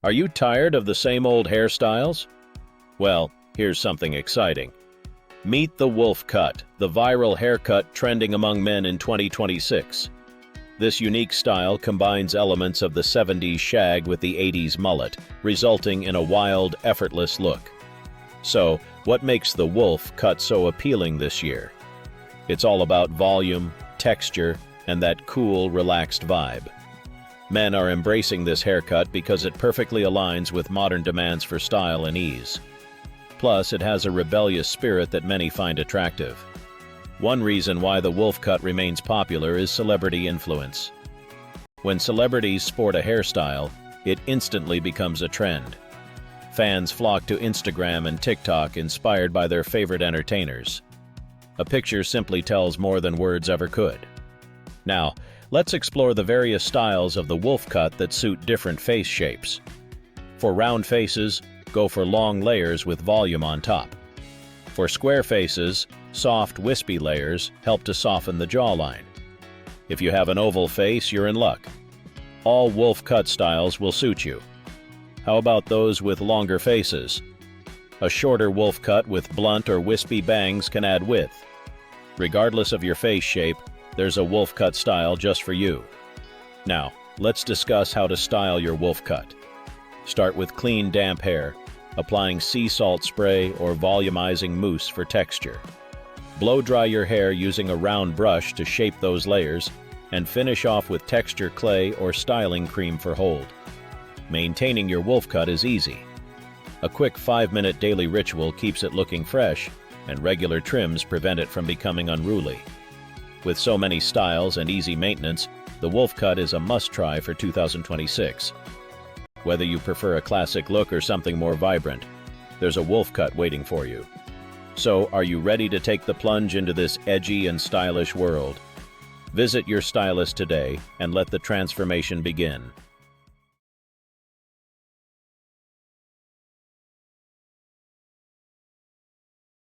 Are you tired of the same old hairstyles? Well, here's something exciting. Meet the Wolfcut, the viral haircut trending among men in 2026. This unique style combines elements of the 70s shag with the 80s mullet, resulting in a wild, effortless look. So, what makes the Wolfcut so appealing this year? It's all about volume, texture, and that cool, relaxed vibe. Men are embracing this haircut because it perfectly aligns with modern demands for style and ease. Plus, it has a rebellious spirit that many find attractive. One reason why the Wolfcut remains popular is celebrity influence. When celebrities sport a hairstyle, it instantly becomes a trend. Fans flock to Instagram and TikTok inspired by their favorite entertainers. A picture simply tells more than words ever could. Now, let's explore the various styles of the Wolfcut that suit different face shapes. For round faces, go for long layers with volume on top. For square faces, soft, wispy layers help to soften the jawline. If you have an oval face, you're in luck. All Wolfcut styles will suit you. How about those with longer faces? A shorter Wolfcut with blunt or wispy bangs can add width. Regardless of your face shape, there's a Wolfcut style just for you. Now, let's discuss how to style your Wolfcut. Start with clean, damp hair, applying sea salt spray or volumizing mousse for texture. Blow dry your hair using a round brush to shape those layers, and finish off with texture clay or styling cream for hold. Maintaining your Wolfcut is easy. A quick 5-minute daily ritual keeps it looking fresh, and regular trims prevent it from becoming unruly. With so many styles and easy maintenance, the Wolfcut is a must-try for 2026. Whether you prefer a classic look or something more vibrant, there's a Wolfcut waiting for you. So, are you ready to take the plunge into this edgy and stylish world? Visit your stylist today and let the transformation begin.